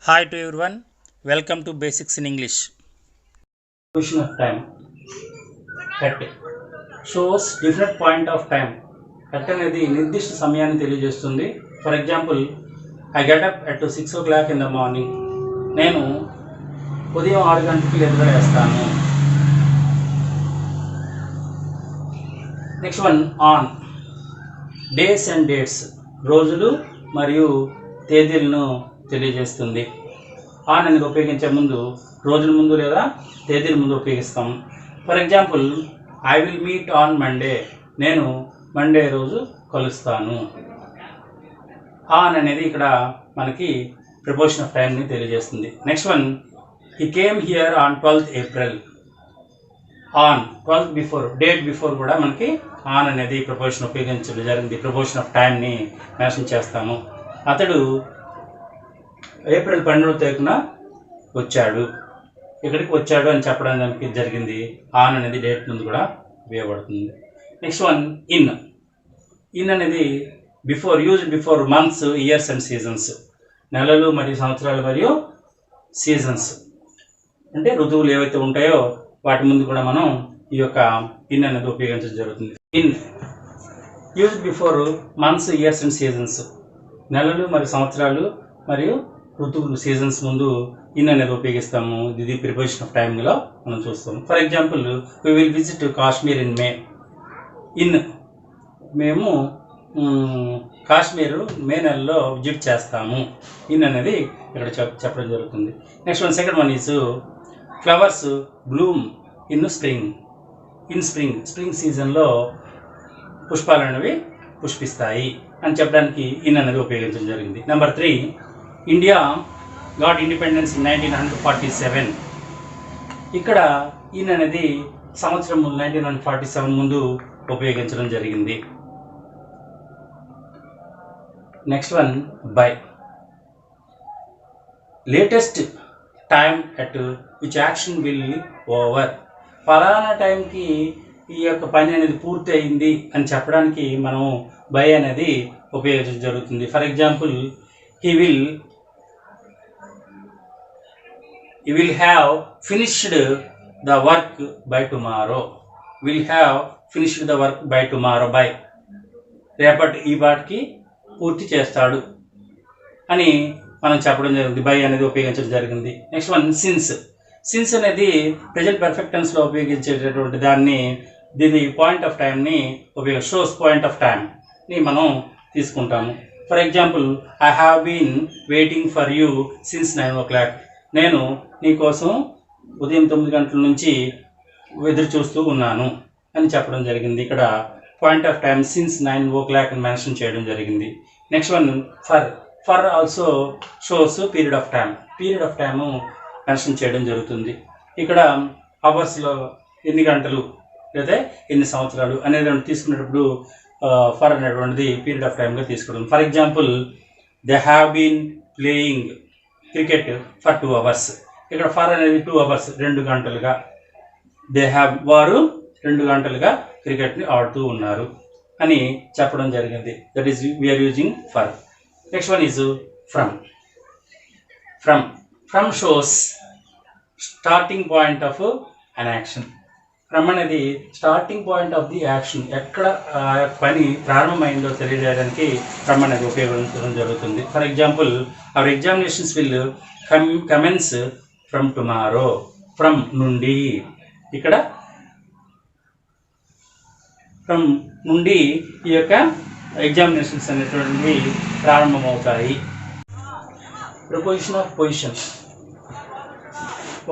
Hi to everyone, welcome to Basics in English. Question of time. At shows different point of time. At అనేది నిర్దిష్ట సమయాన్ని తెలియజేస్తుంది. For example, I get up at 6 o'clock in the morning. నేను ఉదయం 6 గంటలకు నిద్రలేస్తాను. Next one, on. Days and dates, రోజులు మరియు తేదీలను తెలియజేస్తుంది. ఆన్ అనేది ఉపయోగించే ముందు రోజుల ముందు లేదా తేదీల ముందు ఉపయోగిస్తాం. For example, I will meet on Monday. నేను మండే రోజు కలుస్తాను. ఆన్ అనేది ఇక్కడ మనకి ప్రిపోజిషన్ ఆఫ్ టైంని తెలియజేస్తుంది. Next one, he came here on 12th April. On 12th before, date before కూడా మనకి ఆన్ అనేది ప్రిపోజిషన్ ఉపయోగించడం జరిగింది. ప్రిపోజిషన్ ఆఫ్ టైంని మెన్షన్ చేస్తాము. అతడు ఏప్రిల్ 12వ తారీఖున వచ్చాడు. ఇక్కడికి వచ్చాడు అని చెప్పడానికి జరిగింది. ఆన్ అనేది డేట్ ముందు కూడా ఉపయోగపడుతుంది. Next one, in. ఇన్ అనేది before, use before months, years and seasons. నెలలు మరియు సంవత్సరాలు మరియు సీజన్స్ అంటే ఋతువులు ఏవైతే ఉంటాయో వాటి ముందు కూడా మనం ఈ యొక్క ఇన్ అనేది ఉపయోగించడం జరుగుతుంది. In use before months, years and seasons. నెలలు మరియు సంవత్సరాలు మరియు ఋతువులు, సీజన్స్ ముందు ఇన్ అనేది ఉపయోగిస్తాము. ఇది ప్రిపోజిషన్ ఆఫ్ టైంలో మనం చూస్తాము. For example, we will visit Kashmir in May. In, మేము కాశ్మీర్ మే నెలలో విజిట్ చేస్తాము. ఇన్ అనేది ఇక్కడ చెప్పడం జరుగుతుంది. Next one, second one is flowers Bloom in spring. In spring, spring సీజన్లో పుష్పాలు అనేవి పుష్పిస్తాయి అని చెప్పడానికి ఇన్ అనేది ఉపయోగించడం జరిగింది. Number 3, India got independence in 1947. ఇక్కడ ఇన్ అనేది సంవత్సరం ముందు 1947 ముందు ఉపయోగించడం జరిగింది. Next one, by. Latest time at which action will over. ఫలానా టైంకి ఈ యొక్క పని అనేది పూర్తి అయింది అని చెప్పడానికి మనం బై అనేది ఉపయోగించడం జరుగుతుంది. For example, he will have finished the work by tomorrow. Will have finished the work by tomorrow. by రేపటి ఈ పాటికి పూర్తి చేస్తాడు అని మనం చెప్పడం జరిగింది. బై అనేది ఉపయోగించడం జరిగింది. Next one, since. సిన్స్ అనేది ప్రెజెంట్ పర్ఫెక్ట్ టెన్స్లో ఉపయోగించేటటువంటి దాన్ని, దీని పాయింట్ ఆఫ్ టైంని షోస్ పాయింట్ ఆఫ్ టైంని మనం తీసుకుంటాము. For example, I have been waiting for you since 9 o'clock. నేను నీకోసం ఉదయం 9 గంటల నుంచి ఎదురు చూస్తూ ఉన్నాను అని చెప్పడం జరిగింది. ఇక్కడ point of time since 9 o'clock అని మెన్షన్ చేయడం జరిగింది. Next one, for. For also shows period of time. Period of time mention చేయడం జరుగుతుంది. ఇక్కడ అవర్స్లో ఎన్ని గంటలు లేదా ఎన్ని సంవత్సరాలు అనేది తీసుకునేటప్పుడు ఫర్ అనేటువంటిది పీరియడ్ ఆఫ్ టైమ్గా తీసుకోవడం. For example, they have been playing cricket for 2 hours. ఇక్కడ ఫర్ అనేది 2 hours, 2 గంటలుగా. దే హ్యావ్, వారు 2 గంటలుగా క్రికెట్ని ఆడుతూ ఉన్నారు అని చెప్పడం జరిగింది. That is we are using for. Next one is from. From. From shows starting point of an action. From అనేది starting point of the action, ఎక్కడ పని ప్రారంభమైందో తెలియజేయడానికి ఫ్రమ్ అనేది ఉపయోగించడం జరుగుతుంది. For example, our examinations will commence from tomorrow. From నుండి, ఇక్కడ ఫ్రమ్ నుండి ఈ యొక్క ఎగ్జామినేషన్స్ అనేటువంటివి ప్రారంభమవుతాయి. ప్రపోజిషన్ ఆఫ్ పొజిషన్,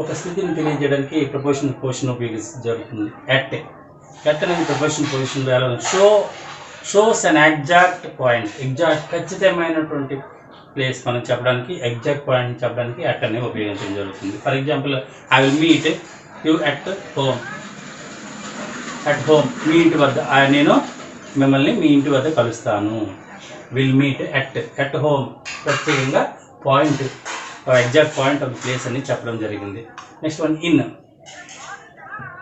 ఒక స్థితిని తెలియజేయడానికి ప్రపోజిషన్ ఉపయోగించడం జరుగుతుంది. ఎట్ అనేది ప్రపోజిషన్ పొజిషన్ ఎలా shows an exact point. Exact, ఖచ్చితమైనటువంటి ప్లేస్ మనం చెప్పడానికి, ఎగ్జాక్ట్ పాయింట్ చెప్పడానికి ఎట్ అనేది ఉపయోగించడం జరుగుతుంది. For example, I will meet you at home. At home, మీ ఇంటి వద్ద. నేను మిమ్మల్ని మీ ఇంటి వద్ద కలుస్తాను. విల్ మీట్ అట్ హోమ్, ప్రత్యేకంగా point, exact point of the place అని చెప్పడం జరిగింది. Next one, in.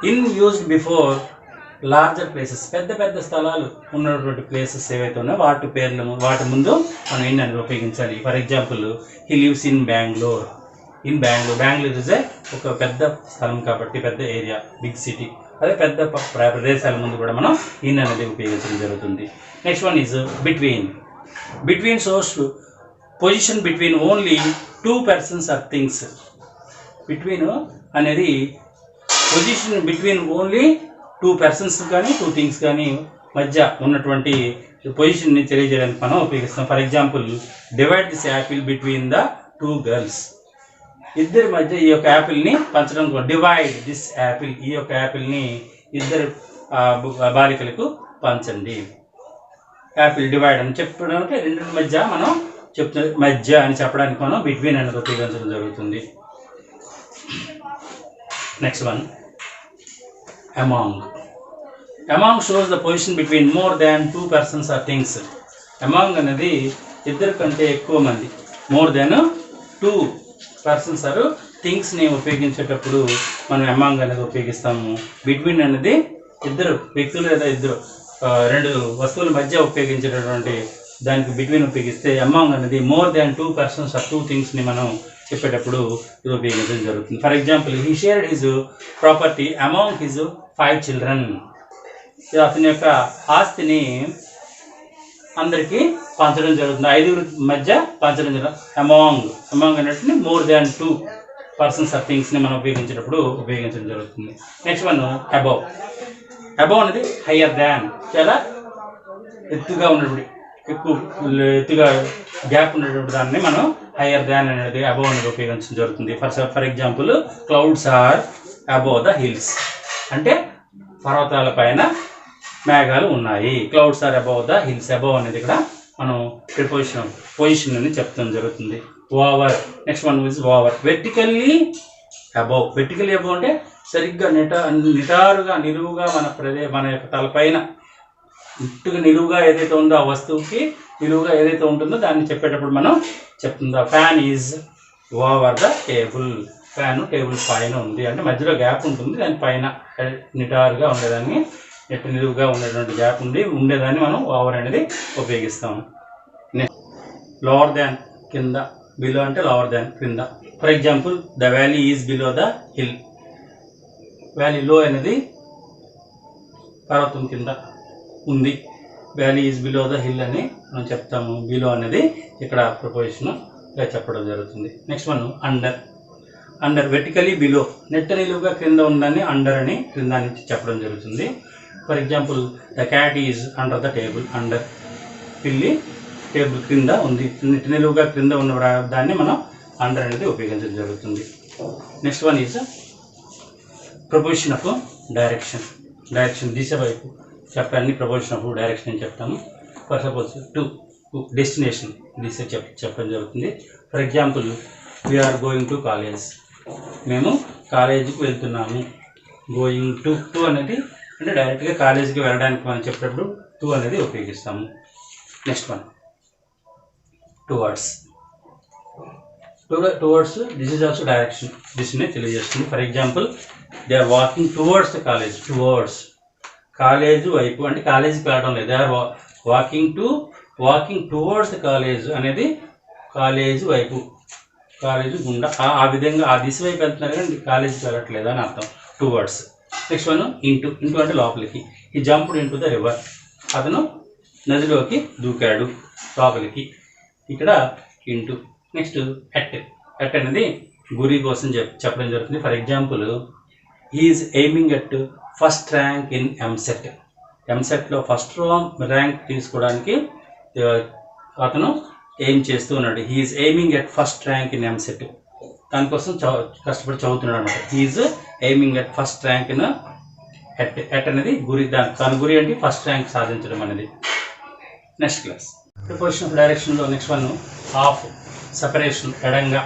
In used before larger places, పెద్ద పెద్ద స్థలాలు ఉన్నటువంటి ప్లేసెస్ ఏవైతే ఉన్నాయో వాటి పేర్లు వాటి ముందు మనం ఇన్ అనేది ఉపయోగించాలి. For example he lives in Bengaluru. In Bengaluru, Bengaluru is ఒక పెద్ద స్థలం కాబట్టి పెద్ద ఏరియా, బిగ్ సిటీ. అదే పెద్ద ప్రదేశాల ముందు కూడా మనం ఇన్ అనేది ఉపయోగించడం జరుగుతుంది. Next one is between. Between shows position between only two persons or things. Between అనేది position between only two persons కానీ టూ థింగ్స్ కానీ మధ్య ఉన్నటువంటి పొజిషన్ని తెలియజేయడానికి మనం ఉపయోగిస్తాం. For example divide this apple between the two girls. ఇద్దరి మధ్య ఈ యొక్క యాపిల్ని పంచడం. డివైడ్ దిస్ యాపిల్, ఈ యొక్క యాపిల్ని ఇద్దరు బాలికలకు పంచండి. యాపిల్ డివైడ్ అని చెప్పడానికి రెండు మధ్య మనం మధ్య అని చెప్పడానికి మనం బిట్వీన్ అనేది ఉపయోగించడం జరుగుతుంది. Next one among. Among shows the position between more than two persons or things. Among అనేది ఇద్దరు కంటే ఎక్కువ మంది, more than two persons or థింగ్స్ని ఉపయోగించేటప్పుడు మనం అమాంగ్ అనేది ఉపయోగిస్తాము. బిట్వీన్ అనేది ఇద్దరు వ్యక్తులు లేదా ఇద్దరు రెండు వస్తువుల మధ్య ఉపయోగించేటటువంటి దానికి బిట్వీన్ ఉపయోగిస్తే, అమాంగ్ అనేది more than two persons or two థింగ్స్ని మనం చెప్పేటప్పుడు ఇది ఉపయోగించడం జరుగుతుంది. For example he shared his property among his 5 children. అతని యొక్క ఆస్తిని అందరికీ పంచడం జరుగుతుంది, 5 మధ్య పంచడం జరుగుతుంది. అమాంగ్ అనేటిని more than two persons or థింగ్స్ని మనం ఉపయోగించేటప్పుడు ఉపయోగించడం జరుగుతుంది. Next one above. అబౌవ్ అనేది హయ్యర్ దాన్, చాలా ఎత్తుగా ఉన్నటువంటి, ఎక్కువ ఎత్తుగా గ్యాప్ ఉన్నటువంటి దాన్ని మనం హయ్యర్ దాన్ అనేది అబౌవ్ అనేది ఉపయోగించడం జరుగుతుంది. For example clouds are above the hills అంటే పర్వతాల పైన మేఘాలు ఉన్నాయి. Clouds are above the hills. Above అనేది ఇక్కడ మనం పొజిషన్ అని చెప్తాం జరుగుతుంది. Over. Next one is over. Vertically above. Vertically above అంటే సరిగ్గా నిటారుగా నిలువుగా మన యొక్క తలపైన ఇట్టుగా నిలువుగా ఏదైతే ఉందో ఆ వస్తువుకి నిలువుగా ఏదైతే ఉంటుందో దాన్ని చెప్పేటప్పుడు మనం చెప్తుంది. Fan is over the table. Fan table పైన ఉంది అంటే మధ్యలో గ్యాప్ ఉంటుంది, దాని పైన నిటారుగా ఉండేదాన్ని, ఎట్టు నిలువుగా ఉండేటువంటి గ్యాప్ ఉండేదాన్ని మనం ఓవర్ అనేది ఉపయోగిస్తాము. లోవర్ దాన్ కింద, బిలో అంటే లోవర్ దాన్ క్రింద. For example the valley is below the hill. Valley లో అనేది పర్వతం కింద ఉంది, valley is below the hill అని మనం చెప్తాము. బిలో అనేది ఇక్కడ ప్రపోజిషన్గా చెప్పడం జరుగుతుంది. Next one under. Under vertically below, నెట్ట నిలువుగా క్రింద ఉందని అండర్ అని క్రింద నుంచి చెప్పడం జరుగుతుంది. For example the cat is under the table. Under పిల్లి టేబుల్ క్రింద ఉంది, నెట్ట నిలువుగా క్రింద ఉన్న దాన్ని మనం అండర్ అనేది ఉపయోగించడం జరుగుతుంది. Next one is preposition of direction. Direction దిశ వైపు చెప్పడాన్ని ప్రపోజిషన్ ఆఫ్ డైరెక్షన్ అని చెప్తాము. ఫర్ సపోజ్ టు డెస్టినేషన్ దిశ చెప్పడం జరుగుతుంది. For example we are going to college. మేము కాలేజీకి వెళ్తున్నాము. గోయింగ్ టు అనేది అంటే డైరెక్ట్గా కాలేజీకి వెళ్ళడానికి మనం చెప్పేటప్పుడు టు అనేది ఉపయోగిస్తాము. Next one towards. Towards this is also direction, దిశని తెలియజేస్తుంది. For example they are walking towards the college. Towards college వైపు అంటే కాలేజీకి వెళ్ళడం లేదు. They are walking towards the college అనేది కాలేజ్ వైపు, కాలేజ్ గుండా ఆ విధంగా ఆ దిశ వైపు వెళ్తున్నారు కానీ కాలేజీకి వెళ్ళట్లేదు అని అర్థం. Towards. Next one into. Into అంటే లోపలికి. ఈ జంప్డ్ ఇంటూ ద రివర్. అతను నదిలోకి దూకాడు లోపలికి, ఇక్కడ ఇంటూ. Next at. ఎట్ అనేది గురి కోసం చెప్పడం జరుగుతుంది. For example he is aiming at first rank in EAMCET. ఎంసెట్లో ఫస్ట్ ర్యాంక్ తీసుకోవడానికి అతను ఎయిమ్ చేస్తూ ఉన్నాడు. He is aiming at first rank in EAMCET. దానికోసం కష్టపడి చదువుతున్నాడు అనమాట. He is aiming at first rank in at. At అనేది గురి, దాని గురి అంటే ఫస్ట్ ర్యాంక్ సాధించడం అనేది. నెక్స్ట్ క్లాస్ ప్రిపోజిషన్ ఆఫ్ డైరెక్షన్లో నెక్స్ట్ వన్ ఆఫ్. సెపరేషన్ ఎడంగా.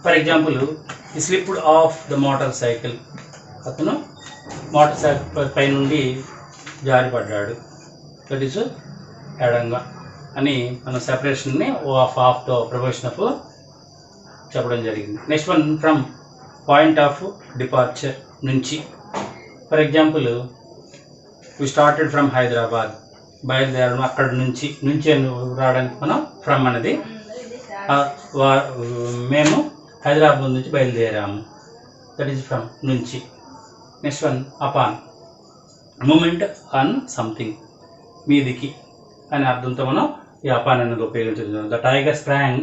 For example he slipped off the motorcycle. అతను మోటార్ సైకిల్ పై నుండి జారిపడ్డాడు. దట్ ఈస్ ఎడంగా అని మనం సెపరేషన్ని ఆఫ్తో ప్రపోజిషన్ ఆఫ్ చెప్పడం జరిగింది. Next one from. Point of departure నుంచి. For example we started from Hyderabad, బయలుదేరడం అక్కడ నుంచి రావడానికి మనం ఫ్రమ్ అనేది మేము హైదరాబాద్ నుంచి బయలుదేరాము, దట్ ఈజ్ ఫ్రమ్ నుంచి. Next one upon, moment on something, మీదికి అనే అర్థంతో మనం ఈ అపాన్ అనేది ఉపయోగించడం. The tiger sprang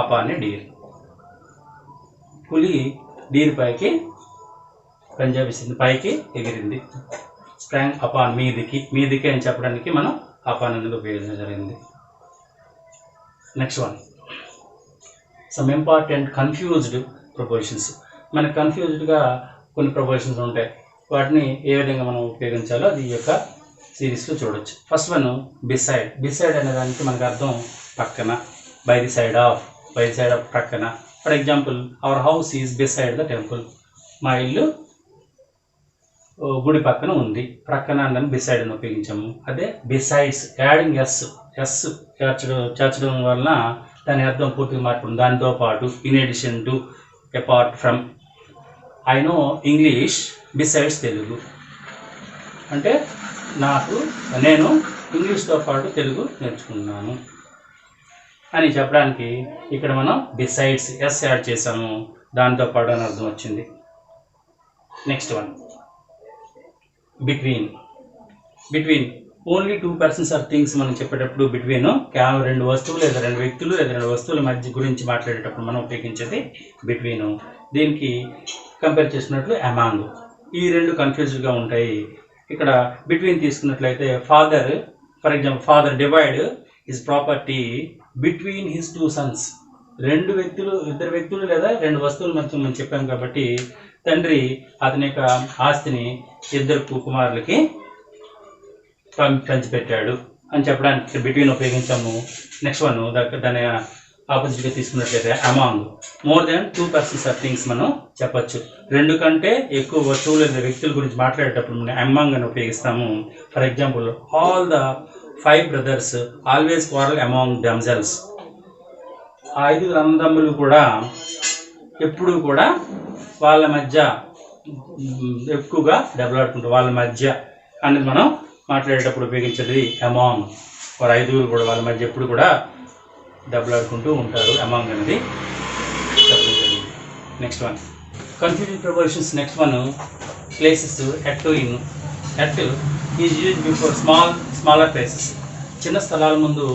upon a deer, పులి డీర్ పైకి పంజాబీ పైకి ఎగిరింది. స్ప్రాంగ్ అపాన్, మీదికి అని చెప్పడానికి మనం అపాన్ అనేది ఉపయోగించడం జరిగింది. Next one some important confused prepositions. మనకు కన్ఫ్యూజ్డ్గా కొన్ని ప్రపోజిషన్స్ ఉంటాయి, వాటిని ఏ విధంగా మనం ఉపయోగించాలో అది ఈ యొక్క సిరీస్లో చూడొచ్చు. First one beside. బిసైడ్ అనే దానికి మనకు అర్థం పక్కన, బై ది సైడ్ ఆఫ్ పక్కన. For example our house is beside the temple, మా ఇల్లు గుడి పక్కన ఉంది, ప్రక్కన అని బిసైడ్ అని ఉపయోగించాము. అదే బిసైడ్స్, యాడింగ్ ఎస్ చేర్చడం వలన దాని అర్థం పూర్తిగా మారుతుంది. దానితో పాటు in addition to, apart from. I know English besides Telugu, అంటే నేను ఇంగ్లీష్తో పాటు తెలుగు నేర్చుకున్నాను అని చెప్పడానికి ఇక్కడ మనం బిసైడ్స్ ఎస్ యాడ్ చేసాము, దాంతో పాటు అని అర్థం వచ్చింది. Next one between. Only 2 persons or things మనం చెప్పేటప్పుడు బిట్వీన్ కేవలం 2 వస్తువులు లేదా 2 వ్యక్తులు లేదా 2 వస్తువుల మధ్య గురించి మాట్లాడేటప్పుడు మనం ఉపయోగించేది బిట్వీన్. దీనికి కంపేర్ చేసినట్లు అమాంగ్. ఈ 2 కన్ఫ్యూజ్డ్గా ఉంటాయి. ఇక్కడ బిట్వీన్ తీసుకున్నట్లయితే father, for example father divide his property between his 2 sons. 2 వ్యక్తులు లేదా 2 వస్తువుల మధ్య మనం చెప్పాం కాబట్టి తండ్రి అతని యొక్క ఆస్తిని 2 కుమారులకి పంచిపెట్టాడు అని చెప్పడానికి బిట్వీన్ ఉపయోగించాము. నెక్స్ట్ వన్ దాని ఆపోజిట్గా తీసుకున్నట్లయితే among. More than 2 persons or things మనం చెప్పచ్చు. 2 కంటే ఎక్కువ వస్తువులు లేదా వ్యక్తుల గురించి మాట్లాడేటప్పుడు మనం అమాంగ్ అని ఉపయోగిస్తాము. For example all the 5 brothers always quarrel among themselves. 5 అన్నదమ్ములు కూడా ఎప్పుడు కూడా వాళ్ళ మధ్య ఎక్కువగా దెబ్బలాడుకుంటారు. వాళ్ళ మధ్య అనేది మనం మాట్లాడేటప్పుడు ఉపయోగించేది అమాంగ్. వారు 5 కూడా వాళ్ళ మధ్య ఎప్పుడు కూడా దెబ్బలాడుకుంటూ ఉంటారు, అమాంగ్ అనేది చెప్పడం జరిగింది. Next one confusing prepositions. Next one places. At to in. At is used before smaller places. చిన్న స్థలాల ముందు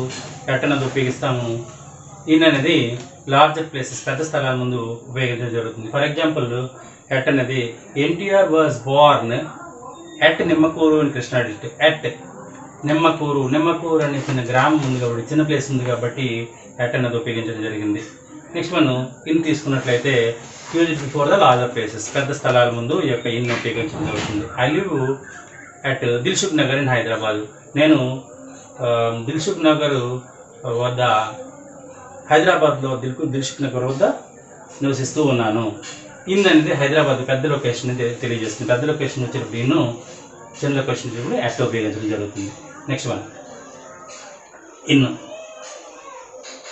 ఎట్ అనేది ఉపయోగిస్తాము. ఇన్ అనేది లార్జర్ ప్లేసెస్, పెద్ద స్థలాల ముందు ఉపయోగించడం జరుగుతుంది. ఫర్ ఎగ్జాంపుల్ ఎట్ అనేది NTR was Born at Nimmakuru అని కృష్ణా డిస్ట్రిక్ట్. ఎట్ నిమ్మకూరు అనే చిన్న గ్రామం ఉంది కాబట్టి, చిన్న ప్లేస్ ఉంది కాబట్టి ఎట్ అనేది ఉపయోగించడం జరిగింది. నెక్స్ట్ వన్ ఇన్ తీసుకున్నట్లయితే used before the larger places, పెద్ద స్థలాల ముందు ఈ యొక్క ఇన్ ఉపయోగించడం జరుగుతుంది. I live at Dilsukh Nagar in Hyderabad. నేను దిల్సుఖ్ నగర్ వద్ద, హైదరాబాద్లో దిల్సుఖ్ నగర్ వద్ద నివసిస్తూ ఉన్నాను. ఇన్ అనేది హైదరాబాద్ పెద్ద లొకేషన్ తెలియజేస్తుంది. పెద్ద లొకేషన్ వచ్చినప్పుడు ఇన్ను, చిన్న లొకేషన్ వచ్చినప్పుడు అట్ ఉపయోగించడం జరుగుతుంది. నెక్స్ట్ వన్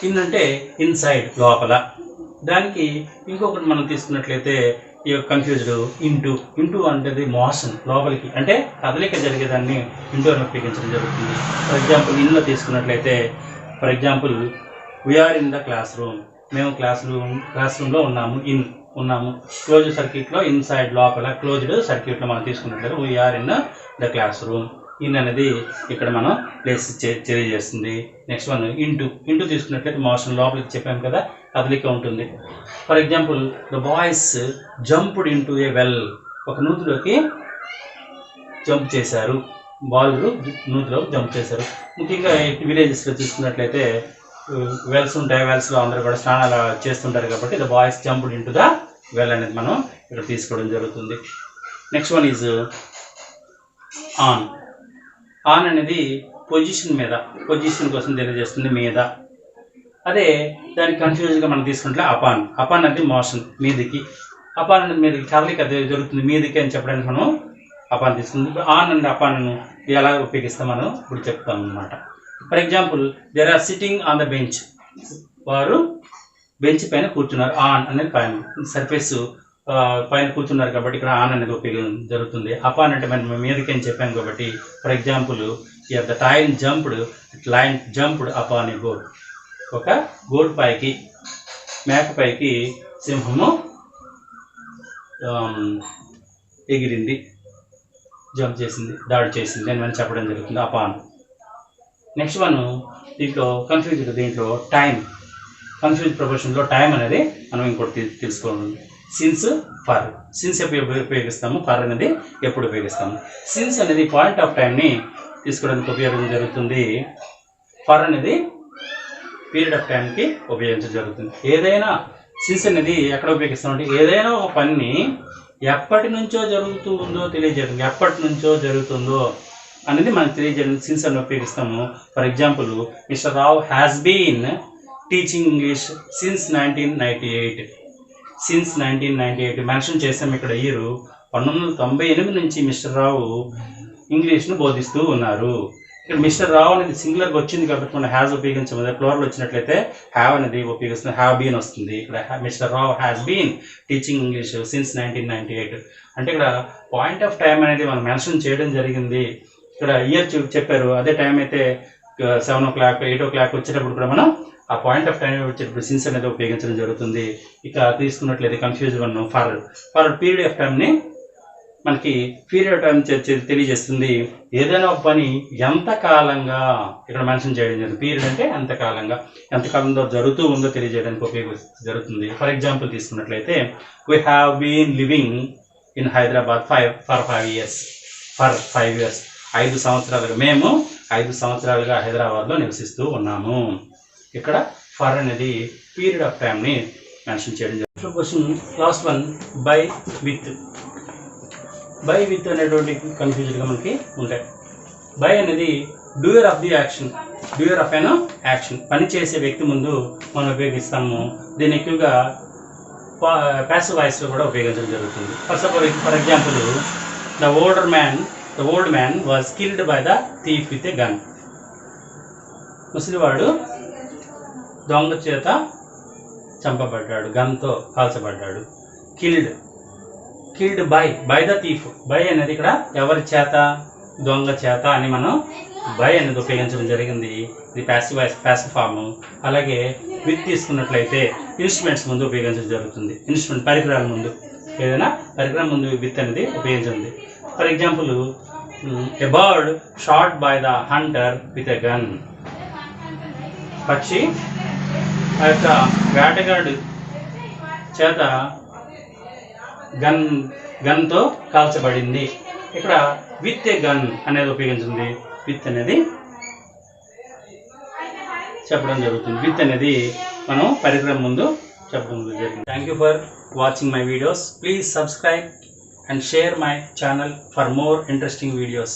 ఇన్ అంటే ఇన్సైడ్, లోపల. దానికి ఇంకొకటి మనం తీసుకున్నట్లయితే ఈ యొక్క కన్ఫ్యూజ్డ్ ఇంటూ అంటే మోషన్, లోపలికి అంటే కదలిక జరిగేదాన్ని ఇంటూ అని ఉపయోగించడం జరుగుతుంది. ఫర్ ఎగ్జాంపుల్ ఇన్లో తీసుకున్నట్లయితే, for example we are in the class room. మేము క్లాస్ రూమ్లో ఉన్నాము. క్లోజ్డ్ సర్క్యూట్లో ఇన్సైడ్, లోపల. క్లోజ్డ్ సర్క్యూట్లో మనం తీసుకున్నట్లయితే we are in the class room. In అనేది ఇక్కడ మనం ప్లేస్ తెలియజేస్తుంది. నెక్స్ట్ వన్ ఇంటూ తీసుకున్నట్లయితే మోషన్, లోపలికి చెప్పాము కదా, కదలిక ఉంటుంది. For example the boys jumped into a well. ఒక నూతిలోకి జంప్ చేశారు, బాలురు నూతిలో జంప్ చేశారు. ముఖ్యంగా విలేజెస్లో తీసుకున్నట్లయితే వెల్స్ ఉంటాయి, వెల్స్లో అందరూ కూడా స్నానాలు చేస్తుంటారు కాబట్టి the boys jumped into the well అనేది మనం ఇక్కడ తీసుకోవడం జరుగుతుంది. నెక్స్ట్ వన్ ఈజ్ ఆన్ అనేది పొజిషన్ కోసం తెలియజేస్తుంది, మీద. అదే దానికి కన్ఫ్యూజ్గా మనం తీసుకుంటే అపాన్ అనేది మోషన్, మీదికి. అపాన్ అనేది మీదకి, కదలిక జరుగుతుంది మీదికి అని చెప్పడానికి మనం అపాన్ తీసుకుంది. ఆన్ అండ్ అపాన్ ఎలా ఉపయోగిస్తాం మనం ఇప్పుడు చెప్తాం అన్నమాట. For example there are sitting on the bench. వారు బెంచ్ పైన కూర్చున్నారు. ఆన్ అనేది పైన, సర్ఫేస్ పైన కూర్చున్నారు కాబట్టి ఇక్కడ ఆన్ అనేది ఉపయోగం జరుగుతుంది. అపాన్ అంటే మనం మీదకి అని చెప్పాను కాబట్టి, for example the time jumped, line jumped upon a goat. ఒక గోడ్ పైకి, మేక పైకి సింహము ఎగిరింది, జంప్ చేసింది, దాడి చేసింది అని మనం చెప్పడం జరుగుతుంది అపాన్. నెక్స్ట్ వన్, దీంట్లో దీంట్లో టైం, కన్ఫ్యూజ్ ప్రపోర్షన్లో టైం అనేది మనం ఇంకోటి తెలుసుకోవాలి. Since, for. సిన్స్ ఎప్పుడు ఉపయోగిస్తాము, ఫర్ అనేది ఎప్పుడు ఉపయోగిస్తాము. సిన్స్ అనేది పాయింట్ ఆఫ్ టైంని తీసుకోవడానికి ఉపయోగం జరుగుతుంది. ఫర్ అనేది పీరియడ్ ఆఫ్ టైంకి ఉపయోగించడం జరుగుతుంది. ఏదైనా సిన్స్ అనేది ఎక్కడ ఉపయోగిస్తామంటే ఏదైనా ఒక పని ఎప్పటి నుంచో జరుగుతూ ఉందో తెలియజేయడం, ఎప్పటి నుంచో జరుగుతుందో అనేది మనకు తెలియజేయడానికి సిన్స్ అని ఉపయోగిస్తాము. For example, Mr Rao has been teaching English since 1998. Since 1998 mention చేసాం. ఇక్కడ ఇయర్ 1998 నుంచి మిస్టర్ రావు ఇంగ్లీష్ను బోధిస్తూ ఉన్నారు. ఇక్కడ మిస్టర్ రావు అనేది సింగులర్గా వచ్చింది కాబట్టి మనం హ్యాస్ ఉపయోగించాము. అదే ప్లూరల్ వచ్చినట్లయితే హ్యావ్ అనేది ఉపయోగిస్తుంది, హ్యావ్ బీన్ వస్తుంది. ఇక్కడ Mr Rao has been teaching English since 1998 అంటే ఇక్కడ పాయింట్ ఆఫ్ టైం అనేది మనం మెన్షన్ చేయడం జరిగింది. ఇక్కడ ఇయర్ చెప్పారు, అదే టైం అయితే 7 o'clock 8 o'clock వచ్చేటప్పుడు కూడా మనం ఆ పాయింట్ ఆఫ్ టైం వచ్చేటప్పుడు సిన్స్ అనేది ఉపయోగించడం జరుగుతుంది. ఇక తీసుకున్నట్లయితే confuse one, for period of టైంని మనకి పీరియడ్ ఆఫ్ టైం తెలియజేస్తుంది. ఏదైనా ఒక పని ఎంతకాలంగా ఇక్కడ మెన్షన్ చేయడం జరుగుతుంది. పీరియడ్ అంటే ఎంతకాలంలో జరుగుతూ ఉందో తెలియజేయడానికి జరుగుతుంది. ఫర్ ఎగ్జాంపుల్ తీసుకున్నట్లయితే, we have been living in Hyderabad for 5 years. For 5 years 5 సంవత్సరాలుగా, మేము 5 సంవత్సరాలుగా హైదరాబాద్లో నివసిస్తూ ఉన్నాము. ఇక్కడ ఫర్ అనేది పీరియడ్ ఆఫ్ టైంని మెన్షన్ చేయడం జరుగుతుంది. Question last one, by with. By with అనేటువంటి కన్ఫ్యూజన్గా మనకి ఉంటాయి. బై అనేది doer of the action, doer of an action, పని చేసే వ్యక్తి ముందు మనం ఉపయోగిస్తాము. దీన్ని ఎక్కువగా ప్యాసివ్ వాయిస్లో కూడా ఉపయోగించడం జరుగుతుంది. For example, the old man was killed by the thief with a gun. ముసలివాడు దొంగ చేత చంపబడ్డాడు, గన్తో కాల్చబడ్డాడు. Killed by the thief. By అనేది ఇక్కడ ఎవరి చేత, దొంగ చేత అని మనం బై అనేది ఉపయోగించడం జరిగింది. ఇది ప్యాసివ్ ఫామ్. అలాగే విత్ తీసుకున్నట్లయితే ఇన్స్ట్రుమెంట్స్ ముందు ఉపయోగించడం జరుగుతుంది. ఇన్స్ట్రుమెంట్ పరికరాల ముందు, ఏదైనా పరికరం ముందు విత్ అనేది ఉపయోగించింది. For example, a bird shot by the hunter with a gun. పక్షి ఆ యొక్క వేటగాడు చేత గన్తో కాల్చబడింది. ఇక్కడ విత్ ఏ గన్ అనేది ఉపయోగించింది. విత్ అనేది చెప్పడం జరుగుతుంది. విత్ అనేది మనం పరికరం ముందు చెప్పడం జరిగింది. Thank you for watching my videos. Please subscribe and share my channel for more interesting videos.